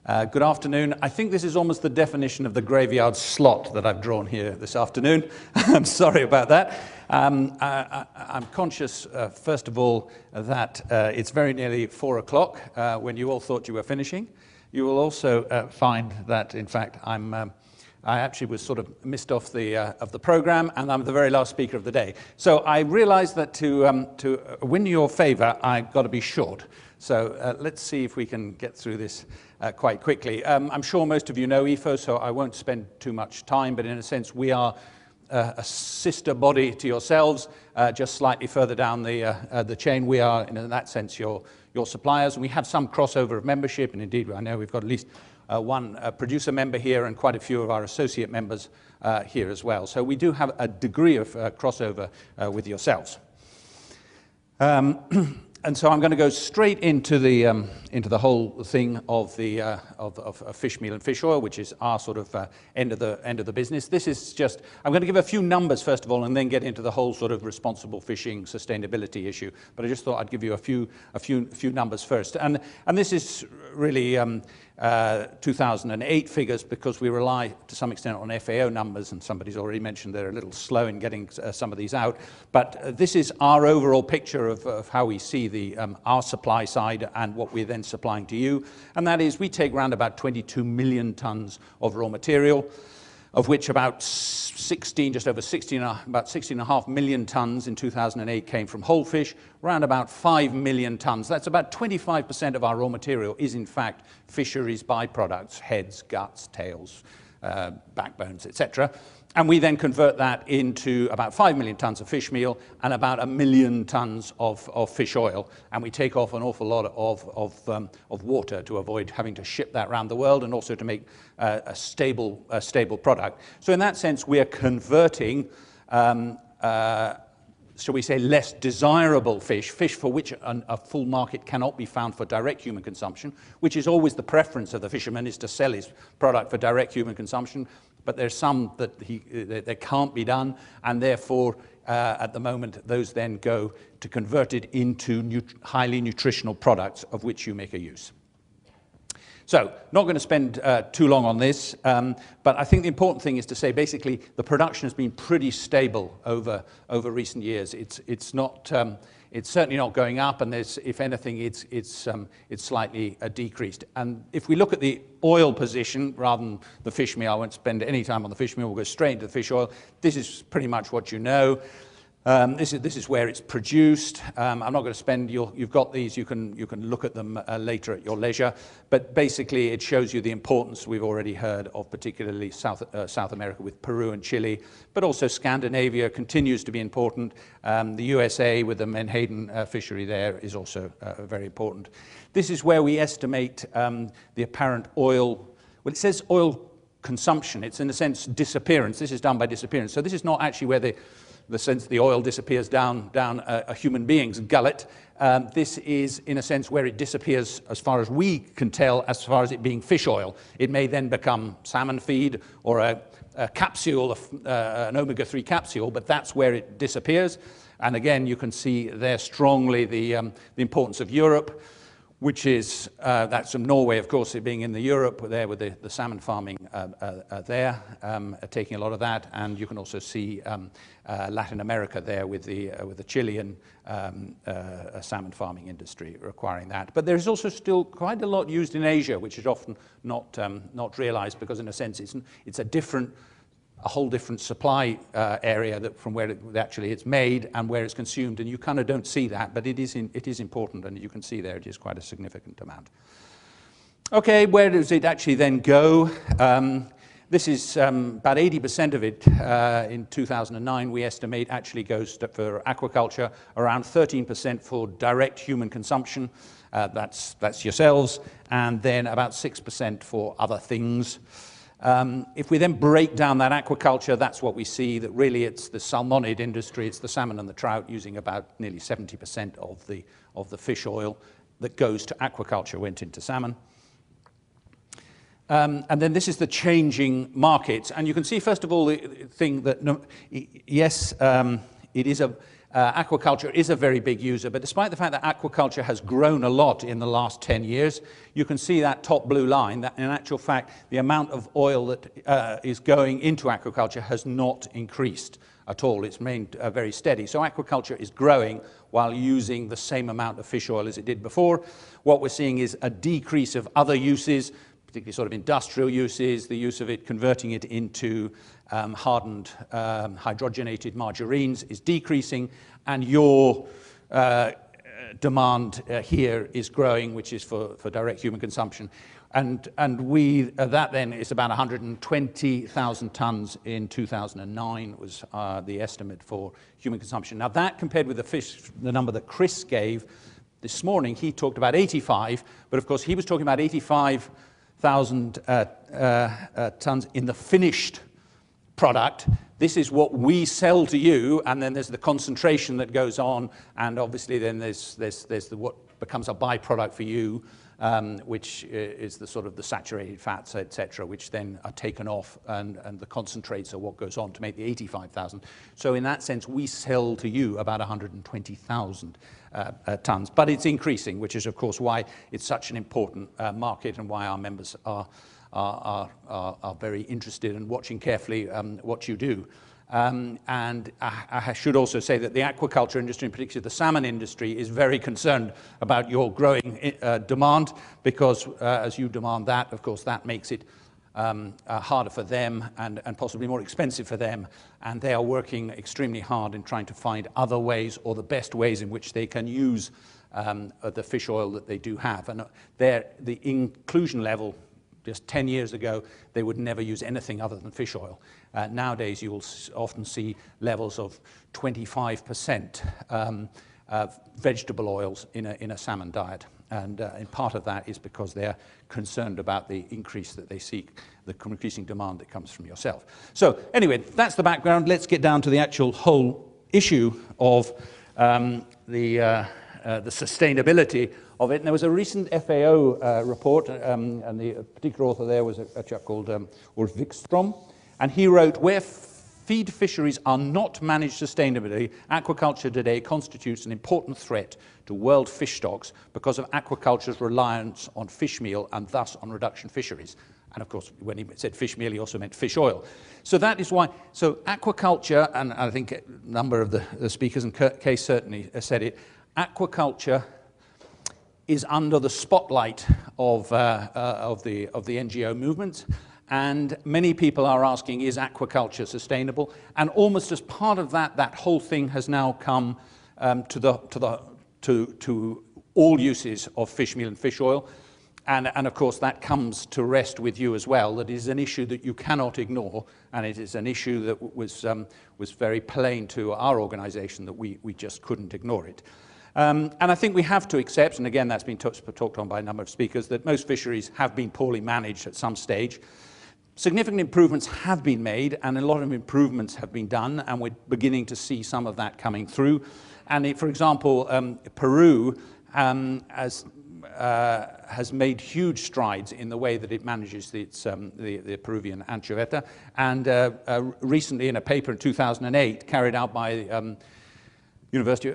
Good afternoon. I think this is almost the definition of the graveyard slot that I've drawn here this afternoon. I'm sorry about that. I'm conscious, first of all, that it's very nearly 4 o'clock when you all thought you were finishing. You will also find that, in fact, I actually was sort of missed off the program, and I'm the very last speaker of the day. So I realized that to win your favor, I've got to be short. So let's see if we can get through this quite quickly. I'm sure most of you know EFO, so I won't spend too much time, but in a sense we are a sister body to yourselves, just slightly further down the chain. We are, in that sense, your suppliers. And we have some crossover of membership, and indeed I know we've got at least one producer member here and quite a few of our associate members here as well. So we do have a degree of crossover with yourselves. And so I'm going to go straight into the whole thing of fish meal and fish oil, which is our sort of end of the business. This is just, I'm going to give a few numbers first of all, and then get into the whole sort of responsible fishing sustainability issue. But I just thought I'd give you a few numbers first, and this is really 2008 figures, because we rely to some extent on FAO numbers, and somebody's already mentioned they're a little slow in getting some of these out. But this is our overall picture of how we see our supply side and what we're then supplying to you. And that is, we take around about 22 million tons of raw material, of which about 16, just over 16, about 16.5 million tons in 2008 came from whole fish, around about 5 million tons. That's about 25% of our raw material is in fact fisheries byproducts, heads, guts, tails, backbones, etc. And we then convert that into about 5 million tons of fish meal and about 1 million tons of fish oil. And we take off an awful lot of water to avoid having to ship that around the world, and also to make a stable product. So in that sense, we are converting, shall we say, less desirable fish for which a full market cannot be found for direct human consumption, which is always the preference of the fisherman, is to sell his product for direct human consumption. But there's some that can't be done, and therefore, at the moment, those then go to converted into highly nutritional products of which you make a use. So, not going to spend too long on this, but I think the important thing is to say, basically, the production has been pretty stable over recent years. It's not. It's certainly not going up, and if anything, it's slightly decreased. And if we look at the oil position rather than the fish meal, I won't spend any time on the fish meal. We'll go straight into the fish oil. This is pretty much what you know. This is where it's produced. I'm not going to spend. You've got these. You can look at them later at your leisure. But basically, it shows you the importance we've already heard of, particularly South America with Peru and Chile, but also Scandinavia continues to be important. The USA with the Menhaden fishery there is also very important. This is where we estimate the apparent oil. Well, it says oil consumption. It's in a sense disappearance. This is done by disappearance. So this is not actually where the oil disappears down a human being's gullet. This is, in a sense, where it disappears, as far as we can tell, as far as it being fish oil. It may then become salmon feed or a capsule, an omega-3 capsule, but that's where it disappears. And again, you can see there strongly the importance of Europe, which is, that's from Norway, of course, it being in the Europe, there with the salmon farming there, taking a lot of that. And you can also see Latin America there with the Chilean salmon farming industry requiring that. But there's also still quite a lot used in Asia, which is often not realized, because in a sense it's a whole different supply area from where it's made and where it's consumed, and you kind of don't see that, but it is important, and you can see there it is quite a significant amount. Okay, where does it actually then go? This is about 80% of it in 2009, we estimate, actually goes for aquaculture, around 13% for direct human consumption, that's yourselves, and then about 6% for other things. If we then break down that aquaculture, that's what we see, that really it's the salmonid industry, it's the salmon and the trout, using about nearly 70% of the fish oil that goes to aquaculture went into salmon. And then this is the changing markets. And you can see, first of all, the thing that, yes, it is Aquaculture is a very big user, but despite the fact that aquaculture has grown a lot in the last 10 years, you can see that top blue line, that in actual fact, the amount of oil that is going into aquaculture has not increased at all. It's remained very steady. So aquaculture is growing while using the same amount of fish oil as it did before. What we're seeing is a decrease of other uses, particularly sort of industrial uses, the use of it, converting it into hardened hydrogenated margarines is decreasing, and your demand here is growing, which is for direct human consumption. And that then is about 120,000 tons in 2009 was the estimate for human consumption. Now that compared with the number that Chris gave this morning, he talked about 85, but of course he was talking about 85,000 tons in the finished product. This is what we sell to you, and then there's the concentration that goes on, and obviously then there's what becomes a byproduct for you, which is the sort of the saturated fats, etc., which then are taken off, and the concentrates are what goes on to make the 85,000. So in that sense, we sell to you about 120,000 tons, but it's increasing, which is of course why it's such an important market and why our members are very interested in watching carefully what you do. And I should also say that the aquaculture industry, in particular the salmon industry, is very concerned about your growing demand, because as you demand that, of course, that makes it harder for them and possibly more expensive for them. And they are working extremely hard in trying to find other ways, or the best ways in which they can use the fish oil that they do have. And the inclusion level, just 10 years ago, they would never use anything other than fish oil. Nowadays, you will often see levels of 25% vegetable oils in a salmon diet. And part of that is because they're concerned about the increase that they seek, the increasing demand that comes from yourself. So anyway, that's the background. Let's get down to the actual whole issue of the sustainability of it. And there was a recent FAO report, and the particular author there was a chap called Ulf Wikström, and he wrote, "Where feed fisheries are not managed sustainably, aquaculture today constitutes an important threat to world fish stocks because of aquaculture's reliance on fish meal and thus on reduction fisheries." And of course, when he said fish meal, he also meant fish oil. So that is why, so aquaculture, and I think a number of the speakers, and Kay certainly said it, aquaculture is under the spotlight of the NGO movement, and many people are asking, is aquaculture sustainable? And almost as part of that, that whole thing has now come to all uses of fish meal and fish oil, and of course that comes to rest with you as well. That is an issue that you cannot ignore, and it is an issue that was very plain to our organisation that we just couldn't ignore it. And I think we have to accept, and again that's been talked on by a number of speakers, that most fisheries have been poorly managed at some stage. Significant improvements have been made, and a lot of improvements have been done, and we're beginning to see some of that coming through. And for example, Peru has made huge strides in the way that it manages the Peruvian anchoveta, and recently in a paper in 2008 carried out by University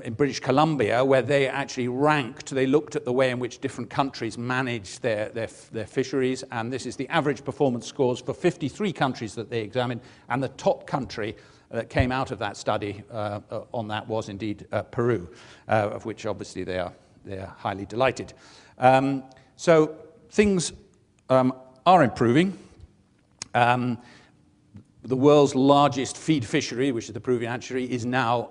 in British Columbia, where they actually ranked, they looked at the way in which different countries manage their fisheries, and this is the average performance scores for 53 countries that they examined, and the top country that came out of that study on that was indeed Peru, of which obviously they are highly delighted. So things are improving. The world's largest feed fishery, which is the Peruvian anchovy, is now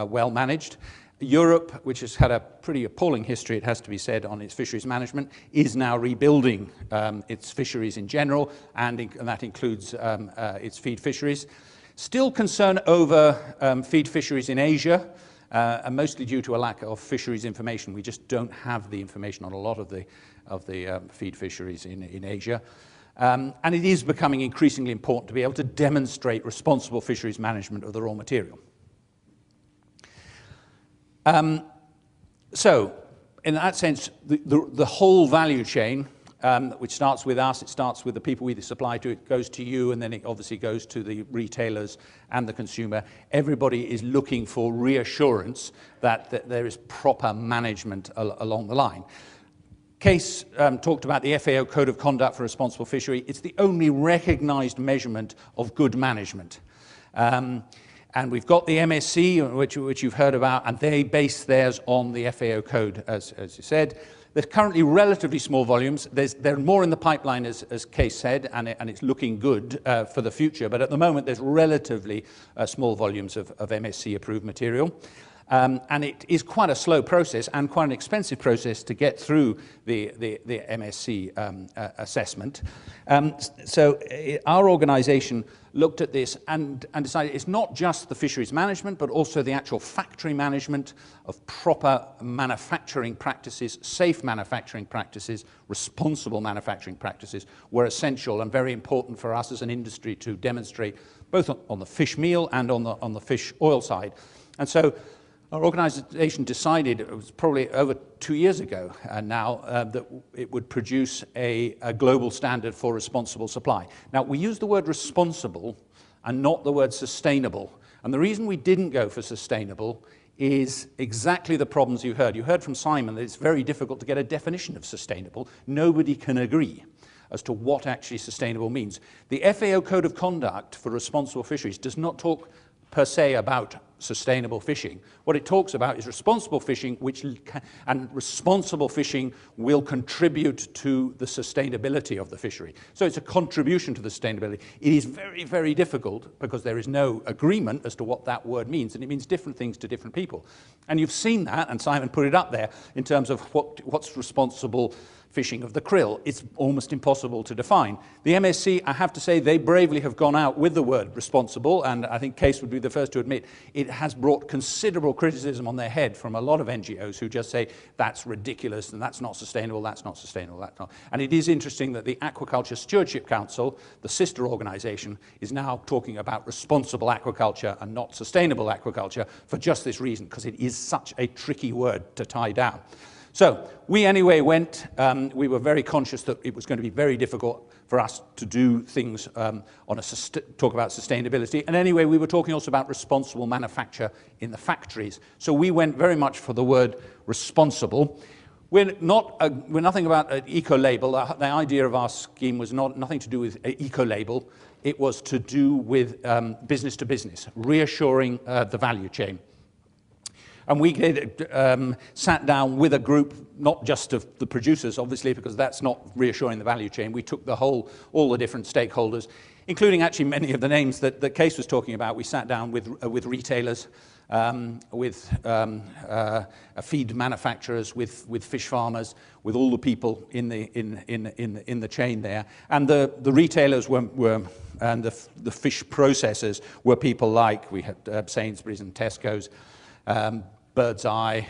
well managed. Europe, which has had a pretty appalling history, it has to be said, on its fisheries management, is now rebuilding its fisheries in general, and that includes its feed fisheries. Still concern over feed fisheries in Asia, and mostly due to a lack of fisheries information. We just don't have the information on a lot of the feed fisheries in Asia. And it is becoming increasingly important to be able to demonstrate responsible fisheries management of the raw material. So, in that sense, the whole value chain which starts with us, it starts with the people we supply to, it goes to you, and then it obviously goes to the retailers and the consumer. Everybody is looking for reassurance that there is proper management along the line. Case talked about the FAO Code of Conduct for Responsible Fishery. It's the only recognized measurement of good management. And we've got the MSC, which you've heard about, and they base theirs on the FAO code, as you said. There's currently relatively small volumes. There are more in the pipeline, as Case said, and it's looking good for the future. But at the moment, there's relatively small volumes of MSC-approved material. And it is quite a slow process and quite an expensive process to get through the MSC assessment. So our organization looked at this and decided it's not just the fisheries management, but also the actual factory management of proper manufacturing practices, safe manufacturing practices, responsible manufacturing practices were essential and very important for us as an industry to demonstrate both on the fish meal and on the fish oil side. And so our organization decided, it was probably over 2 years ago now, that it would produce a global standard for responsible supply. Now, we use the word responsible and not the word sustainable. And the reason we didn't go for sustainable is exactly the problems you heard. You heard from Simon that it's very difficult to get a definition of sustainable. Nobody can agree as to what actually sustainable means. The FAO Code of Conduct for Responsible Fisheries does not talk per se about sustainable fishing. What it talks about is responsible fishing, and responsible fishing will contribute to the sustainability of the fishery. So it's a contribution to the sustainability. It is very, very difficult because there is no agreement as to what that word means, and it means different things to different people. And you've seen that, and Simon put it up there, in terms of what's responsible fishing of the krill. It's almost impossible to define. The MSC, I have to say, they bravely have gone out with the word responsible, and I think Case would be the first to admit it has brought considerable criticism on their head from a lot of NGOs who just say that's ridiculous and that's not sustainable, that's not sustainable, that's not. And it is interesting that the Aquaculture Stewardship Council, the sister organization, is now talking about responsible aquaculture and not sustainable aquaculture for just this reason, because it is such a tricky word to tie down. So we anyway went, we were very conscious that it was going to be very difficult for us to do things talk about sustainability. And anyway, we were talking also about responsible manufacture in the factories. So we went very much for the word responsible. We're nothing about an eco-label. The idea of our scheme was nothing to do with an eco-label. It was to do with business to business, reassuring the value chain. And we sat down with a group, not just of the producers, obviously, because that's not reassuring the value chain. We took all the different stakeholders, including actually many of the names that Case was talking about. We sat down with retailers, with feed manufacturers, with fish farmers, with all the people in the chain there. And the retailers and the fish processors were people like, we had Sainsbury's and Tesco's, Bird's Eye,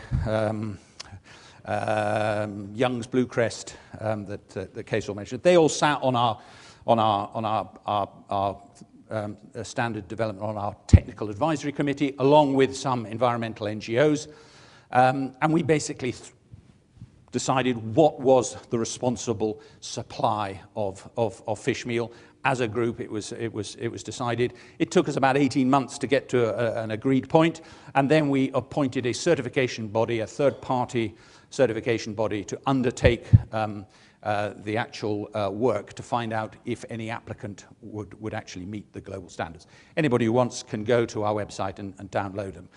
Young's Bluecrest, that Case all mentioned. They all sat on our standard development, on our technical advisory committee, along with some environmental NGOs, and we basically decided what was the responsible supply of fish meal. As a group, it was decided. It took us about 18 months to get to an agreed point, and then we appointed a certification body, a third-party certification body, to undertake the actual work to find out if any applicant would actually meet the global standards. Anybody who wants can go to our website and download them.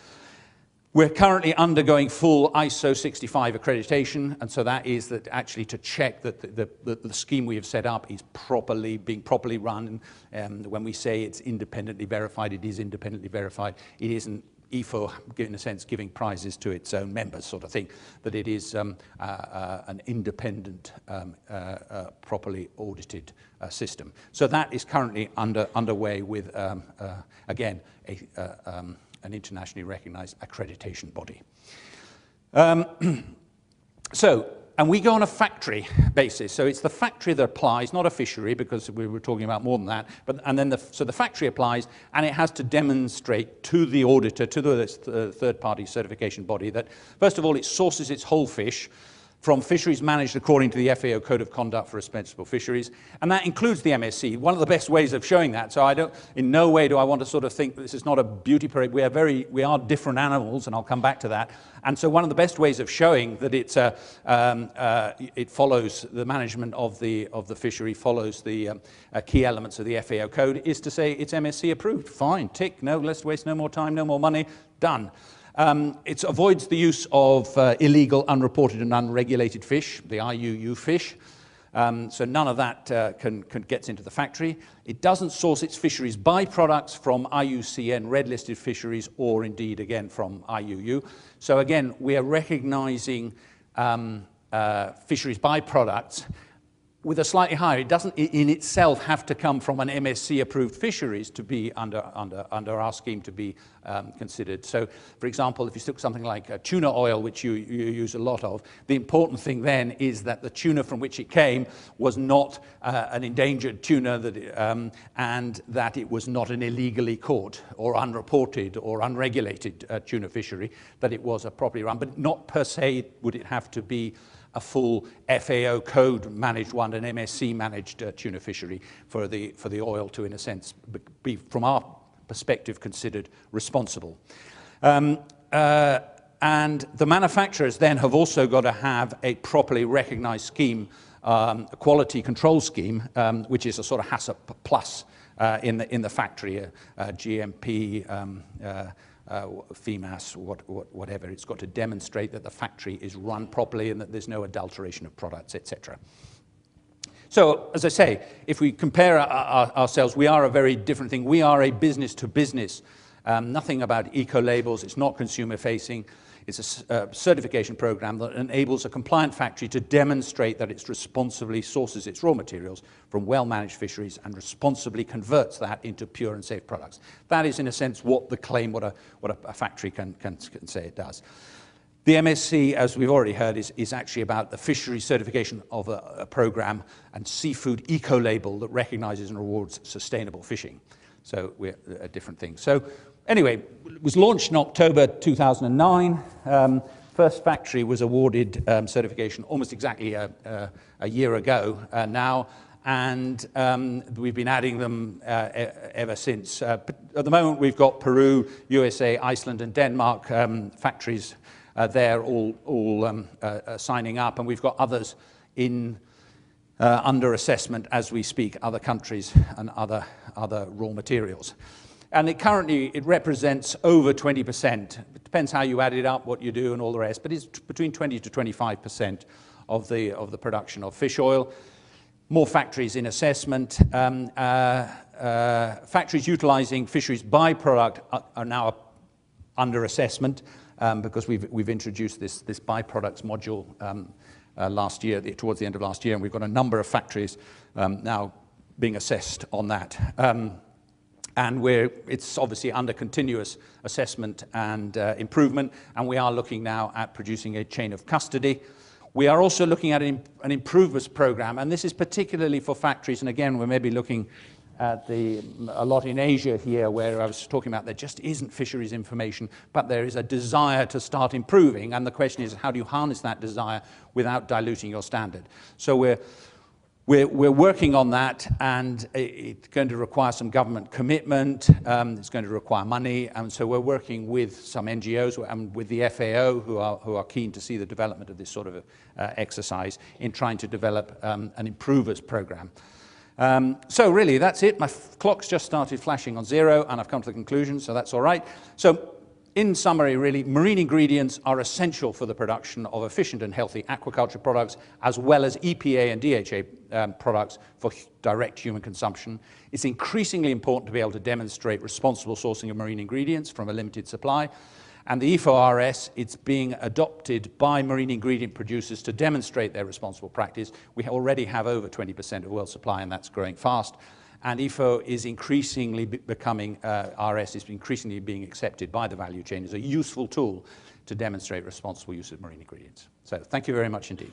We're currently undergoing full ISO 65 accreditation, and so that is that actually to check that the scheme we have set up is being properly run. When we say it's independently verified, it is independently verified. It isn't IFO, in a sense, giving prizes to its own members, sort of thing, that it is an independent, properly audited system. So that is currently underway with, again, an internationally recognized accreditation body. And we go on a factory basis. So it's the factory that applies, not a fishery, because we were talking about more than that. So the factory applies, and it has to demonstrate to the auditor, to the third-party certification body, that, first of all, it sources its whole fish from fisheries managed according to the FAO Code of Conduct for Responsible Fisheries, and that includes the MSC. One of the best ways of showing that, so in no way do I want to sort of think that this is not a beauty parade. We are different animals, and I'll come back to that. And so one of the best ways of showing that it follows the management of the fishery, follows the key elements of the FAO Code, is to say it's MSC approved. Fine, tick, no, let's waste no more time, no more money, done. It avoids the use of illegal, unreported and unregulated fish, the IUU fish. So none of that gets into the factory. It doesn't source its fisheries byproducts from IUCN red-listed fisheries or indeed, again, from IUU. So again, we are recognizing fisheries byproducts with a slightly higher. It doesn't in itself have to come from an MSC-approved fisheries to be under our scheme to be considered. So, for example, if you took something like tuna oil, which you use a lot of, the important thing then is that the tuna from which it came was not an endangered tuna, and that it was not an illegally caught or unreported or unregulated tuna fishery, that it was a properly run, but not per se would it have to be a full FAO code managed one, an MSC managed tuna fishery for the oil to, in a sense, be from our perspective considered responsible. And the manufacturers then have also got to have a properly recognized scheme, a quality control scheme, which is a sort of HACCP plus in the factory, GMP, FEMAS, whatever. It's got to demonstrate that the factory is run properly and that there's no adulteration of products, etc. So, as I say, if we compare ourselves, we are a very different thing. We are a business-to-business, nothing about eco-labels. It's not consumer-facing. It's a certification program that enables a compliant factory to demonstrate that it responsibly sources its raw materials from well-managed fisheries and responsibly converts that into pure and safe products. That is, in a sense, what the claim, what a factory can say it does. The MSC, as we've already heard, is actually about the fishery certification of a program and seafood eco-label that recognizes and rewards sustainable fishing. So we're a different thing. So anyway, it was launched in October 2009. First factory was awarded certification almost exactly a year ago now, and we've been adding them ever since. At the moment, we've got Peru, USA, Iceland, and Denmark factories there all signing up, and we've got others in under assessment as we speak, other countries and other raw materials. And it represents over 20%. It depends how you add it up, what you do, and all the rest, but it's between 20 to 25% of the production of fish oil. More factories in assessment. Factories utilizing fisheries byproduct are now under assessment because we've introduced this byproducts module last year, towards the end of last year, and we've got a number of factories now being assessed on that. And it's obviously under continuous assessment and improvement, and we are looking now at producing a chain of custody. We are also looking at an improvements program, and this is particularly for factories, and again, we're maybe looking at a lot in Asia here, where I was talking about there just isn't fisheries information, but there is a desire to start improving, and the question is, how do you harness that desire without diluting your standard? So we're working on that, and it's going to require some government commitment. It's going to require money, and so we're working with some NGOs and with the FAO, who are keen to see the development of this sort of exercise in trying to develop an improvers program. So really, that's it. My clock's just started flashing on 0, and I've come to the conclusion, so that's all right. So in summary, really, marine ingredients are essential for the production of efficient and healthy aquaculture products, as well as EPA and DHA products for direct human consumption. It's increasingly important to be able to demonstrate responsible sourcing of marine ingredients from a limited supply. And the EFO-RS, it's being adopted by marine ingredient producers to demonstrate their responsible practice. We already have over 20% of world supply, and that's growing fast. And EFO is increasingly becoming, RS is increasingly being accepted by the value chain as a useful tool to demonstrate responsible use of marine ingredients. So thank you very much indeed.